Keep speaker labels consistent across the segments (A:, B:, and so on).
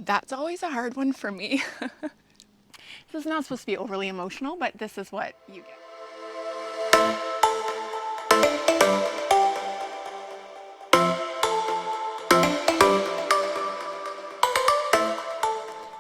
A: That's always a hard one for me. This is not supposed to be overly emotional, but this is what you get.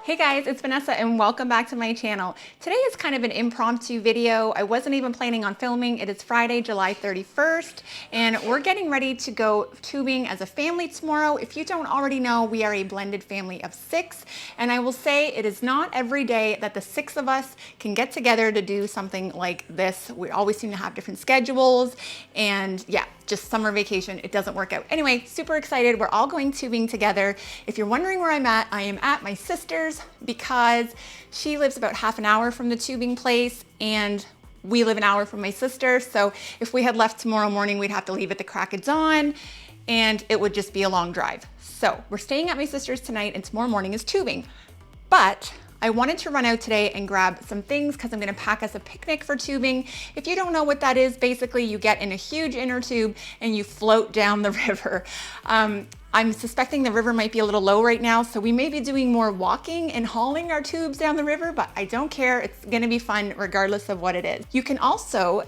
A: Hey guys, it's Vanessa and welcome back to my channel. Today is kind of an impromptu video. I wasn't even planning on filming. It is Friday, July 31st, and we're getting ready to go tubing as a family tomorrow. If you don't already know, we are a blended family of 6, and I will say it is not every day that the 6 of us can get together to do something like this. We always seem to have different schedules, and yeah, just summer vacation, it doesn't work out. Anyway, super excited. We're all going tubing together. If you're wondering where I'm at, I am at my sister's because she lives about half an hour from the tubing place and we live an hour from my sister. So if we had left tomorrow morning, we'd have to leave at the crack of dawn and it would just be a long drive. So we're staying at my sister's tonight and tomorrow morning is tubing. But I wanted to run out today and grab some things because I'm going to pack us a picnic for tubing. If you don't know what that is, basically you get in a huge inner tube and you float down the river. I'm suspecting the river might be a little low right now, so we may be doing more walking and hauling our tubes down the river, but I don't care. It's gonna be fun regardless of what it is. You can also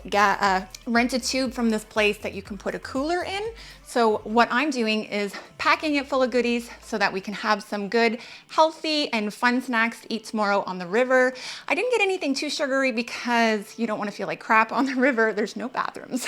A: rent a tube from this place that you can put a cooler in. So what I'm doing is packing it full of goodies so that we can have some good, healthy, and fun snacks to eat tomorrow on the river. I didn't get anything too sugary because you don't wanna feel like crap on the river. There's no bathrooms.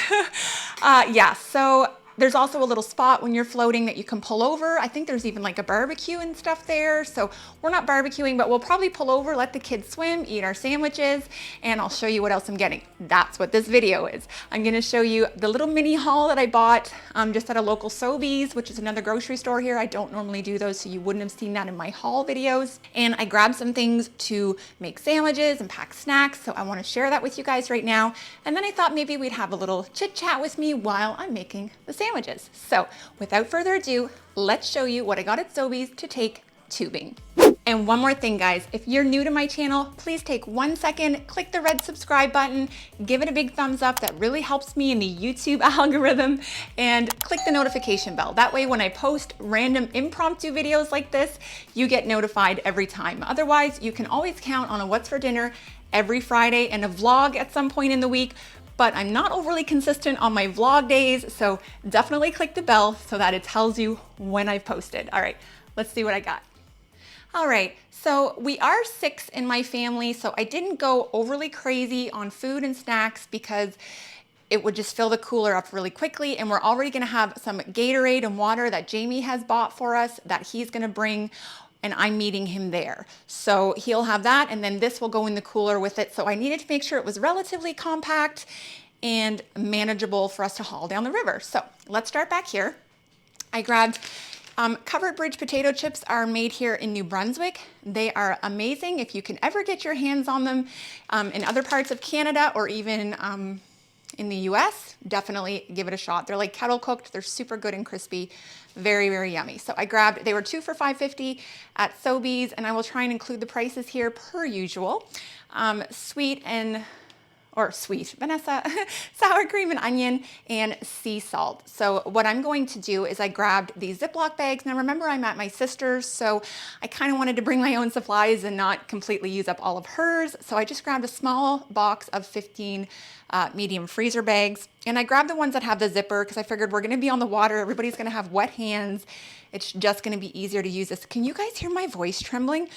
A: Yeah, so there's also a little spot when you're floating that you can pull over. I think there's even like a barbecue and stuff there. So we're not barbecuing, but we'll probably pull over, let the kids swim, eat our sandwiches, and I'll show you what else I'm getting. That's what this video is. I'm gonna show you the little mini haul that I bought just at a local Sobeys, which is another grocery store here. I don't normally do those, so you wouldn't have seen that in my haul videos. And I grabbed some things to make sandwiches and pack snacks, so I wanna share that with you guys right now. And then I thought maybe we'd have a little chit chat with me while I'm making the sandwiches. So without further ado, let's show you what I got at Sobeys to take tubing. And one more thing, guys, if you're new to my channel, please take 1 second, click the red subscribe button, give it a big thumbs up. That really helps me in the YouTube algorithm, and click the notification bell. That way when I post random impromptu videos like this, you get notified every time. Otherwise, you can always count on a What's for Dinner every Friday and a vlog at some point in the week. But I'm not overly consistent on my vlog days, so definitely click the bell so that it tells you when I've posted. All right, let's see what I got. All right, so we are 6 in my family, so I didn't go overly crazy on food and snacks because it would just fill the cooler up really quickly, and we're already gonna have some Gatorade and water that Jamie has bought for us that he's gonna bring, and I'm meeting him there. So he'll have that, and then this will go in the cooler with it. So I needed to make sure it was relatively compact and manageable for us to haul down the river. So let's start back here. I grabbed Covered Bridge potato chips are made here in New Brunswick. They are amazing. If you can ever get your hands on them in other parts of Canada or even in the US, definitely give it a shot. They're like kettle cooked. They're super good and crispy. Very, very yummy. So I grabbed, they were 2 for $5.50 at Sobeys, and I will try and include the prices here per usual. Sweet, Vanessa, sour cream and onion, and sea salt. So what I'm going to do is I grabbed these Ziploc bags. Now remember, I'm at my sister's, so I kind of wanted to bring my own supplies and not completely use up all of hers. So I just grabbed a small box of 15 medium freezer bags. And I grabbed the ones that have the zipper because I figured we're gonna be on the water. Everybody's gonna have wet hands. It's just gonna be easier to use this. Can you guys hear my voice trembling?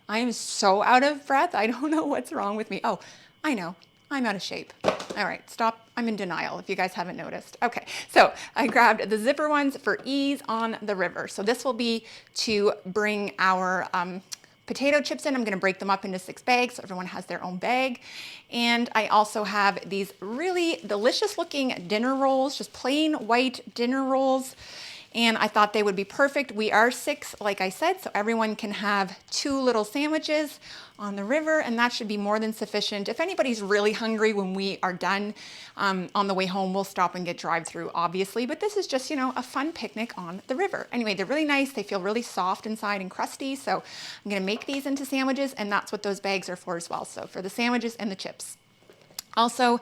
A: I am so out of breath. I don't know what's wrong with me. Oh, I know, I'm out of shape. All right, stop. I'm in denial if you guys haven't noticed. Okay, so I grabbed the zipper ones for ease on the river. So this will be to bring our potato chips in. I'm gonna break them up into 6 bags so everyone has their own bag. And I also have these really delicious looking dinner rolls, just plain white dinner rolls. And I thought they would be perfect. We are 6, like I said, so everyone can have 2 little sandwiches on the river, and that should be more than sufficient. If anybody's really hungry when we are done on the way home, we'll stop and get drive-through, obviously, but this is just, you know, a fun picnic on the river. Anyway, they're really nice. They feel really soft inside and crusty, so I'm gonna make these into sandwiches, and that's what those bags are for as well, so for the sandwiches and the chips. Also,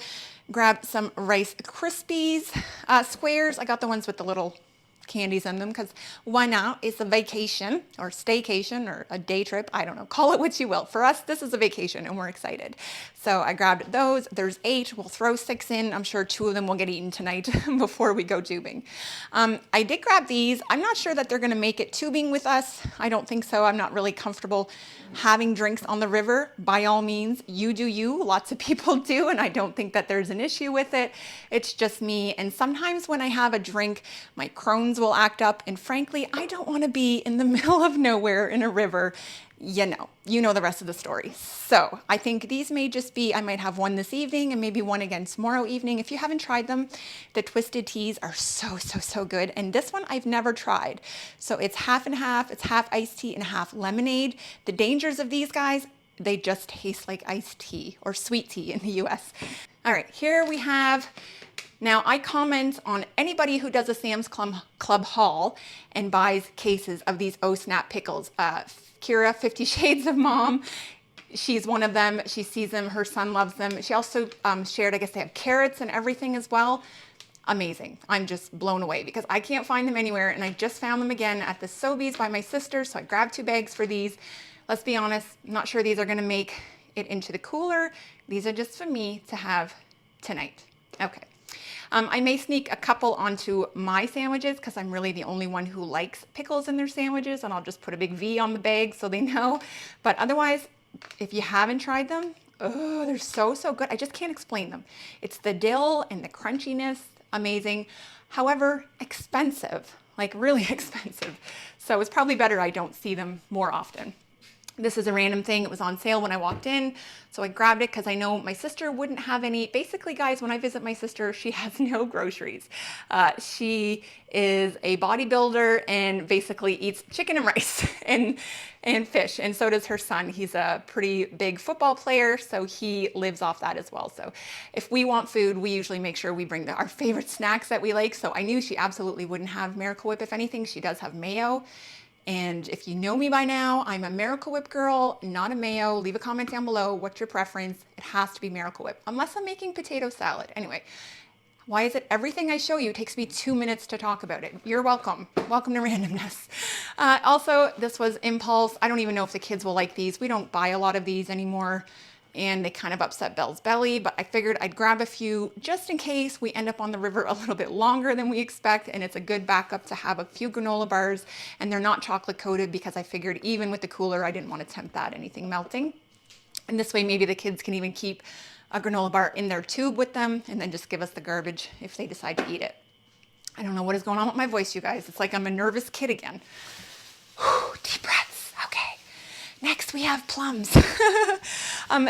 A: grab some Rice Krispies squares. I got the ones with the little candies in them because why not? It's a vacation or staycation or a day trip. I don't know. Call it what you will. For us, this is a vacation and we're excited. So I grabbed those. There's 8. We'll throw 6 in. I'm sure 2 of them will get eaten tonight before we go tubing. I did grab these. I'm not sure that they're going to make it tubing with us. I don't think so. I'm not really comfortable having drinks on the river. By all means, you do you. Lots of people do, and I don't think that there's an issue with it. It's just me. And sometimes when I have a drink, my Crohn's will act up. And frankly, I don't want to be in the middle of nowhere in a river. You know the rest of the story. So I think these may just be, I might have one this evening and maybe one again tomorrow evening. If you haven't tried them, the twisted teas are so good. And this one I've never tried. So it's half and half. It's half iced tea and half lemonade. The dangers of these guys, they just taste like iced tea or sweet tea in the US. All right, here we have, now I comment on anybody who does a Sam's Club haul and buys cases of these Oh Snap pickles. Kira, 50 Shades of Mom, she's one of them. She sees them. Her son loves them. She also shared, I guess they have carrots and everything as well. Amazing. I'm just blown away because I can't find them anywhere. And I just found them again at the Sobeys by my sister. So I grabbed 2 bags for these. Let's be honest, I'm not sure these are going to make it into the cooler. These are just for me to have tonight. Okay. I may sneak a couple onto my sandwiches because I'm really the only one who likes pickles in their sandwiches, and I'll just put a big V on the bag so they know. But otherwise, if you haven't tried them, oh, they're so good. I just can't explain them. It's the dill and the crunchiness, amazing. However, expensive, like really expensive. So it's probably better I don't see them more often. This is a random thing. It was on sale when I walked in, so I grabbed it because I know my sister wouldn't have any. Basically, guys, when I visit my sister, she has no groceries. She is a bodybuilder and basically eats chicken and rice and fish, and so does her son. He's a pretty big football player, so he lives off that as well. So if we want food, we usually make sure we bring our favorite snacks that we like. So I knew she absolutely wouldn't have Miracle Whip. If anything, she does have mayo. And if you know me by now, I'm a Miracle Whip girl, not a mayo. Leave a comment down below. What's your preference? It has to be Miracle Whip, unless I'm making potato salad. Anyway, why is it everything I show you takes me 2 minutes to talk about it? You're welcome. Welcome to Randomness. Also, this was impulse. I don't even know if the kids will like these. We don't buy a lot of these anymore, and they kind of upset Belle's belly, but I figured I'd grab a few just in case we end up on the river a little bit longer than we expect, and it's a good backup to have a few granola bars, and they're not chocolate coated because I figured even with the cooler, I didn't want to tempt that, anything melting. And this way, maybe the kids can even keep a granola bar in their tube with them and then just give us the garbage if they decide to eat it. I don't know what is going on with my voice, you guys. It's like I'm a nervous kid again. Whew, deep breaths. Okay. Next, we have plums.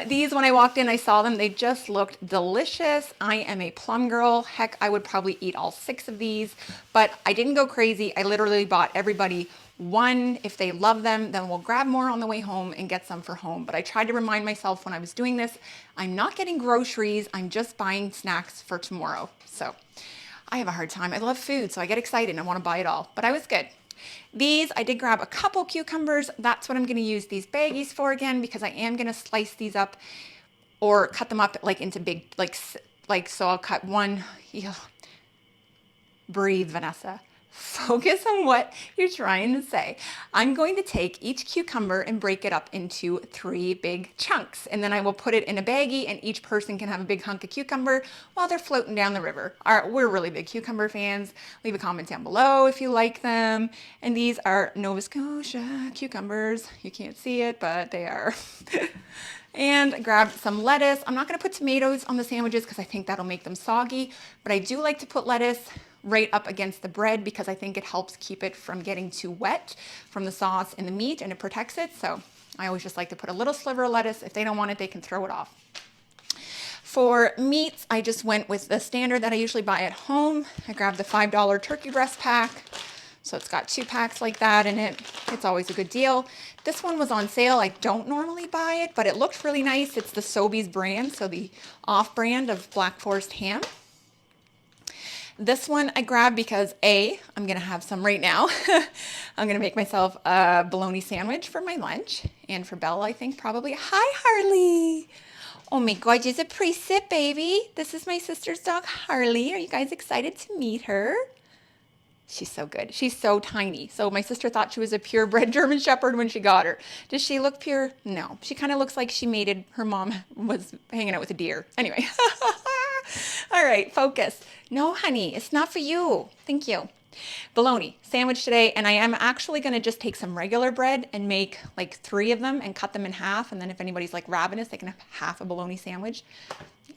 A: These, when I walked in, I saw them. They just looked delicious. I am a plum girl. Heck, I would probably eat all 6 of these, but I didn't go crazy. I literally bought everybody one. If they love them, then we'll grab more on the way home and get some for home. But I tried to remind myself when I was doing this, I'm not getting groceries. I'm just buying snacks for tomorrow. So I have a hard time. I love food, so I get excited and I want to buy it all, but I was good. These, I did grab a couple cucumbers. That's what I'm going to use these baggies for again, because I am going to slice these up or cut them up like into big, like so I'll cut one. Ew. Breathe, Vanessa. Focus on what you're trying to say. I'm going to take each cucumber and break it up into 3 big chunks, and then I will put it in a baggie, and each person can have a big hunk of cucumber while they're floating down the river. We're really big cucumber fans. Leave a comment down below if you like them. And these are Nova Scotia cucumbers. You can't see it, but they are. And grab some lettuce. I'm not going to put tomatoes on the sandwiches because I think that'll make them soggy, but I do like to put lettuce right up against the bread because I think it helps keep it from getting too wet from the sauce and the meat, and it protects it. So I always just like to put a little sliver of lettuce. If they don't want it, they can throw it off. For meats, I just went with the standard that I usually buy at home. I grabbed the $5 turkey breast pack. So it's got 2 packs like that in it. It's always a good deal. This one was on sale. I don't normally buy it, but it looked really nice. It's the Sobeys brand, so the off-brand of Black Forest ham. This one I grabbed because A, I'm going to have some right now. I'm going to make myself a bologna sandwich for my lunch, and for Belle, I think probably. Hi, Harley. Oh my God, just a pre-sip, baby. This is my sister's dog, Harley. Are you guys excited to meet her? She's so good. She's so tiny. So my sister thought she was a purebred German Shepherd when she got her. Does she look pure? No. She kind of looks like she mated. Her mom was hanging out with a deer. Anyway. All right, focus. No, honey, it's not for you. Thank you. Bologna sandwich today, and I am actually going to just take some regular bread and make like 3 of them and cut them in half, and then if anybody's like ravenous, they can have half a bologna sandwich.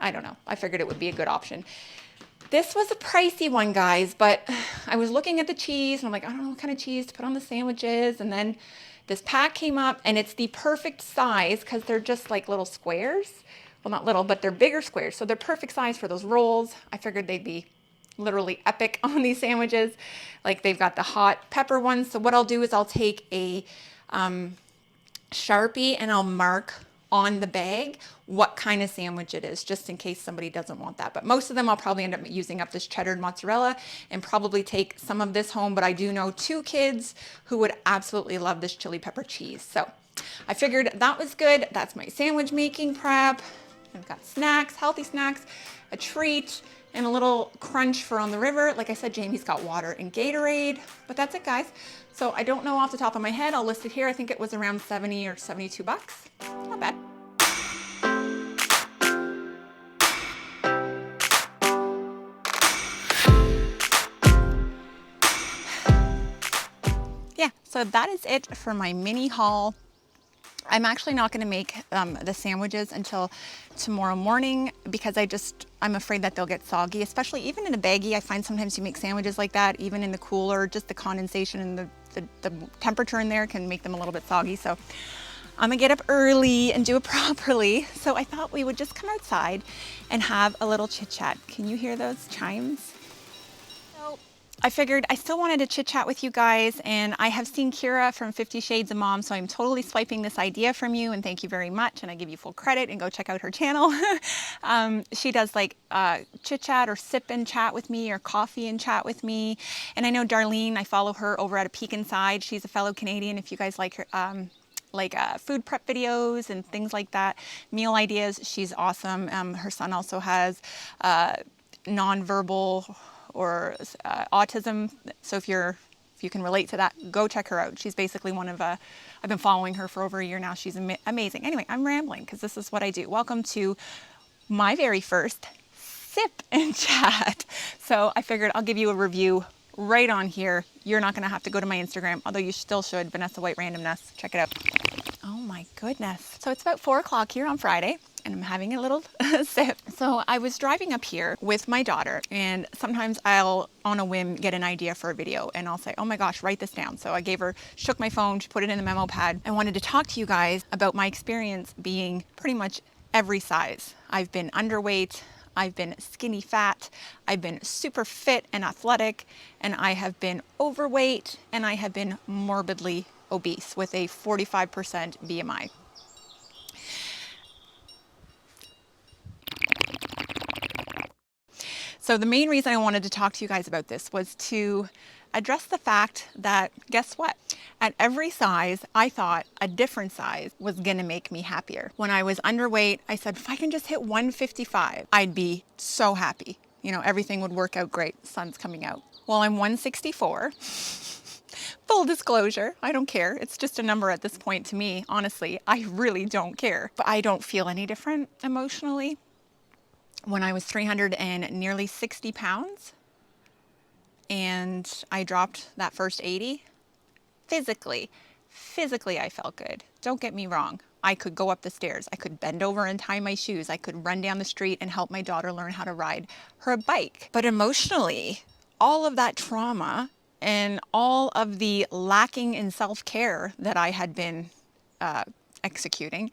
A: I don't know. I figured it would be a good option. This was a pricey one, guys, but I was looking at the cheese and I'm like, I don't know what kind of cheese to put on the sandwiches, and then this pack came up and it's the perfect size because they're just like little squares. Well, not little, but they're bigger squares, so they're perfect size for those rolls. I figured they'd be literally epic on these sandwiches. Like, they've got the hot pepper ones. So what I'll do is I'll take a Sharpie and I'll mark on the bag what kind of sandwich it is, just in case somebody doesn't want that. But most of them I'll probably end up using up this cheddar mozzarella and probably take some of this home. But I do know 2 kids who would absolutely love this chili pepper cheese. So I figured that was good. That's my sandwich making prep. I've got snacks, healthy snacks, a treat, and a little crunch for on the river. Like I said, Jamie's got water and Gatorade, but that's it, guys. So I don't know off the top of my head. I'll list it here. I think it was around 70 or 72 bucks. Not bad. Yeah, so that is it for my mini haul. I'm actually not going to make the sandwiches until tomorrow morning because I'm afraid that they'll get soggy, especially even in a baggie. I find sometimes you make sandwiches like that, even in the cooler, just the condensation and the temperature in there can make them a little bit soggy. So I'm gonna get up early and do it properly. So I thought we would just come outside and have a little chit chat. Can you hear those chimes? I figured I still wanted to chit chat with you guys, and I have seen Kira from 50 Shades of Mom, so I'm totally swiping this idea from you, and thank you very much, and I give you full credit, and go check out her channel. She does like chit chat or sip and chat with me, or coffee and chat with me. And I know Darlene, I follow her over at A Peek Inside. She's a fellow Canadian. If you guys like her, food prep videos and things like that, meal ideas, she's awesome. Her son also has nonverbal or autism, so if you can relate to that, go check her out. She's basically one of I've been following her for over a year now. She's amazing. Anyway, I'm rambling because this is what I do. Welcome to my very first sip and chat. So I figured I'll give you a review right on here. You're not gonna have to go to my Instagram, although you still should. Vanessa White Random-Ness, check it out. Oh my goodness. So it's about 4 o'clock here on Friday, and I'm having a little sip. So I was driving up here with my daughter, and sometimes I'll, on a whim, get an idea for a video, and I'll say, oh my gosh, write this down. So I shook my phone, she put it in the memo pad. I wanted to talk to you guys about my experience being pretty much every size. I've been underweight, I've been skinny fat, I've been super fit and athletic, and I have been overweight, and I have been morbidly obese with a 45% BMI. So the main reason I wanted to talk to you guys about this was to address the fact that, guess what? At every size, I thought a different size was gonna make me happier. When I was underweight, I said, if I can just hit 155, I'd be so happy. You know, everything would work out great. Sun's coming out. Well, I'm 164. Full disclosure, I don't care. It's just a number at this point to me. Honestly, I really don't care. But I don't feel any different emotionally. When I was 300 and nearly 60 pounds, and I dropped that first 80, physically I felt good. Don't get me wrong. I could go up the stairs. I could bend over and tie my shoes. I could run down the street and help my daughter learn how to ride her bike. But emotionally, all of that trauma and all of the lacking in self-care that I had been executing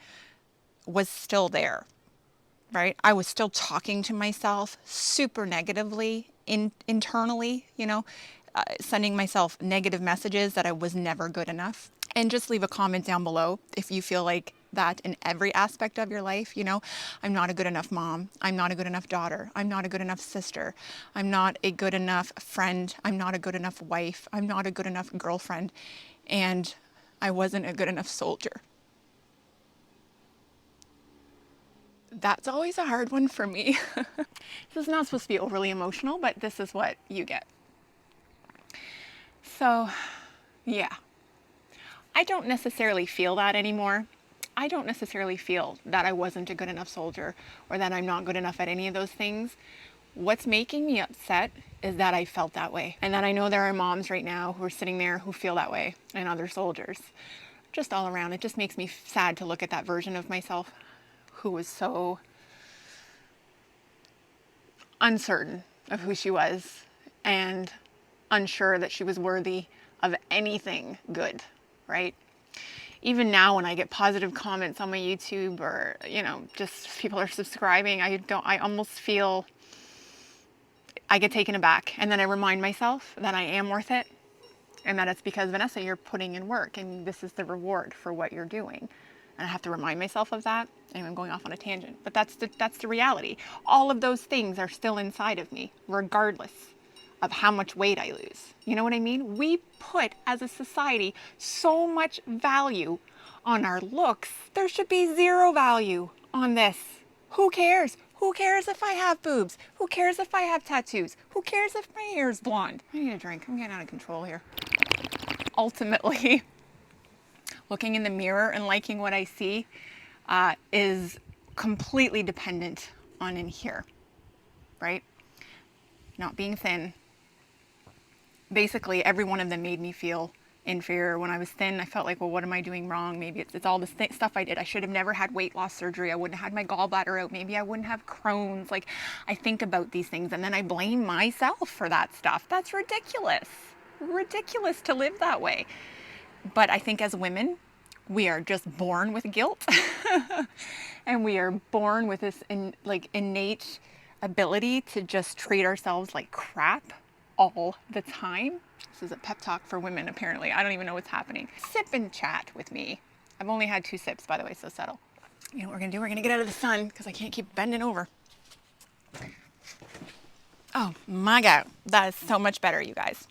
A: was still there, right? I was still talking to myself super negatively internally, you know, sending myself negative messages that I was never good enough. And just leave a comment down below if you feel like that in every aspect of your life. You know, I'm not a good enough mom. I'm not a good enough daughter. I'm not a good enough sister. I'm not a good enough friend. I'm not a good enough wife. I'm not a good enough girlfriend. And I wasn't a good enough soldier. That's always a hard one for me. This is not supposed to be overly emotional, but this is what you get. So, yeah. I don't necessarily feel that anymore. I don't necessarily feel that I wasn't a good enough soldier or that I'm not good enough at any of those things. What's making me upset is that I felt that way. And that I know there are moms right now who are sitting there who feel that way, and other soldiers. Just all around. It just makes me sad to look at that version of myself who was so uncertain of who she was and unsure that she was worthy of anything good, right? Even now when I get positive comments on my YouTube or, just people are subscribing, I almost feel, I get taken aback. And then I remind myself that I am worth it and that it's because, Vanessa, you're putting in work and this is the reward for what you're doing. And I have to remind myself of that. Anyway, I'm going off on a tangent, but that's the reality. All of those things are still inside of me, regardless of how much weight I lose. You know what I mean? We put, as a society, so much value on our looks. There should be zero value on this. Who cares? Who cares if I have boobs? Who cares if I have tattoos? Who cares if my hair is blonde? I need a drink. I'm getting out of control here. Ultimately, looking in the mirror and liking what I see is completely dependent on in here, right? Not being thin. Basically, every one of them made me feel inferior. When I was thin, I felt like, well, what am I doing wrong? Maybe it's all the stuff I did. I should have never had weight loss surgery. I wouldn't have had my gallbladder out. Maybe I wouldn't have Crohn's. Like, I think about these things and then I blame myself for that stuff. That's ridiculous. Ridiculous to live that way. But I think as women, we are just born with guilt and we are born with this innate ability to just treat ourselves like crap all the time. This is a pep talk for women, apparently. I don't even know what's happening. Sip and chat with me. I've only had 2 sips, by the way, so settle. You know what we're gonna do? We're gonna get out of the sun because I can't keep bending over. Oh my God, that is so much better, you guys.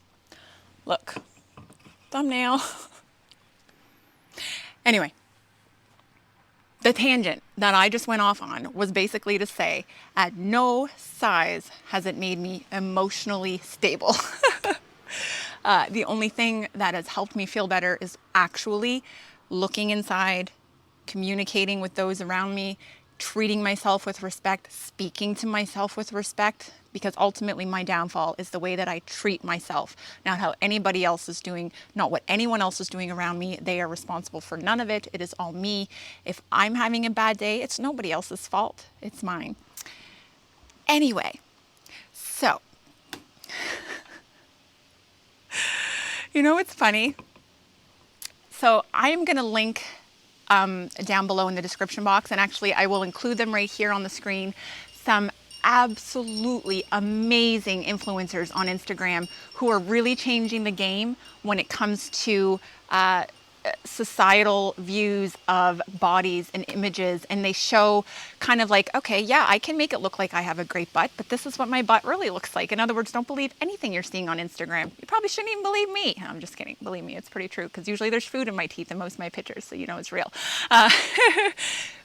A: Look, thumbnail. Anyway, the tangent that I just went off on was basically to say, at no size has it made me emotionally stable. The only thing that has helped me feel better is actually looking inside, communicating with those around me, treating myself with respect, speaking to myself with respect, because ultimately my downfall is the way that I treat myself, not how anybody else is doing, not what anyone else is doing around me. They are responsible for none of it. It is all me. If I'm having a bad day, it's nobody else's fault. It's mine. Anyway, so, it's funny. So I'm going to link down below in the description box, and actually I will include them right here on the screen, some absolutely amazing influencers on Instagram who are really changing the game when it comes to societal views of bodies and images, and they show kind of like, okay, yeah, I can make it look like I have a great butt, but this is what my butt really looks like. In other words, don't believe anything you're seeing on Instagram. You probably shouldn't even believe me. I'm just kidding. Believe me, it's pretty true, because usually there's food in my teeth in most of my pictures, so you know it's real.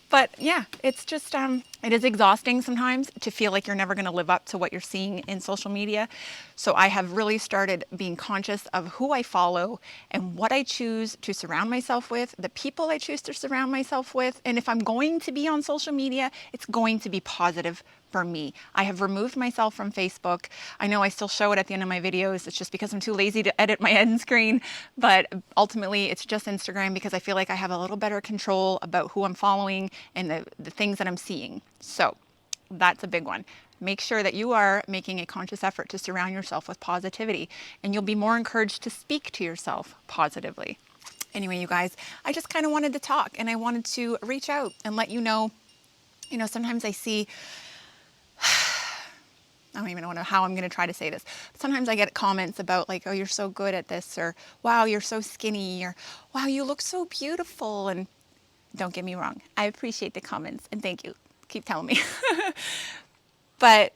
A: But yeah, it's just, it is exhausting sometimes to feel like you're never going to live up to what you're seeing in social media. So I have really started being conscious of who I follow and what I choose to surround myself with, the people I choose to surround myself with. And if I'm going to be on social media, it's going to be positive for me. I have removed myself from Facebook. I know I still show it at the end of my videos. It's just because I'm too lazy to edit my end screen. But ultimately, it's just Instagram because I feel like I have a little better control about who I'm following and the things that I'm seeing. So that's a big one. Make sure that you are making a conscious effort to surround yourself with positivity, and you'll be more encouraged to speak to yourself positively. Anyway, you guys, I just kind of wanted to talk, and I wanted to reach out and let you know, sometimes I see, I don't even know how I'm going to try to say this. But sometimes I get comments about like, oh, you're so good at this, or wow, you're so skinny, or wow, you look so beautiful. And don't get me wrong, I appreciate the comments and thank you. Keep telling me. But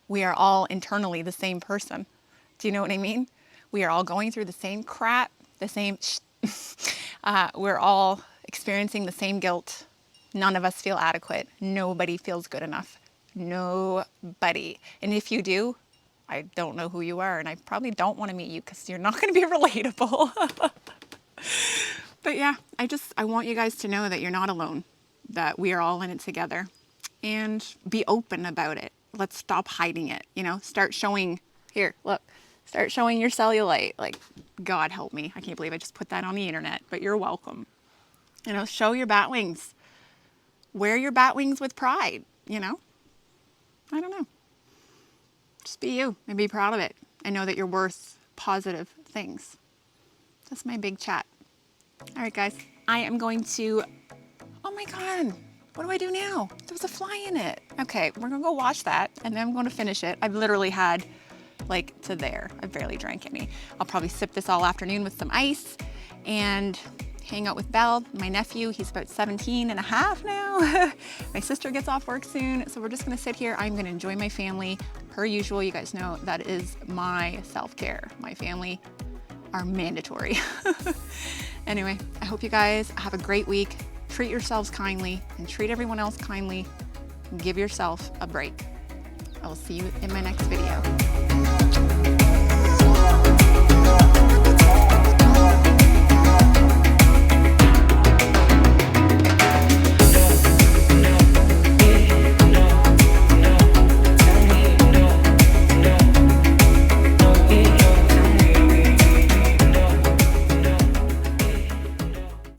A: we are all internally the same person. Do you know what I mean? We are all going through the same crap, the same, we're all experiencing the same guilt. None of us feel adequate. Nobody feels good enough. Nobody. And if you do, I don't know who you are, and I probably don't want to meet you because you're not going to be relatable. But yeah, I want you guys to know that you're not alone, that we are all in it together, and be open about it. Let's stop hiding it, you know, start showing, here, look, start showing your cellulite. Like, God help me. I can't believe I just put that on the internet, but you're welcome. You know, show your bat wings. Wear your bat wings with pride, you know? I don't know. Just be you and be proud of it and know that you're worth positive things. That's my big chat. All right, guys, I am going to, oh my God, what do I do now? There was a fly in it. Okay, we're gonna go wash that and then I'm gonna finish it. I've literally had like to there. I barely drank any. I'll probably sip this all afternoon with some ice and hang out with Belle, my nephew. He's about 17 and a half now. My sister gets off work soon. So we're just gonna sit here. I'm gonna enjoy my family. Per usual, you guys know that is my self-care. My family are mandatory. Anyway, I hope you guys have a great week. Treat yourselves kindly and treat everyone else kindly. And give yourself a break. I will see you in my next video.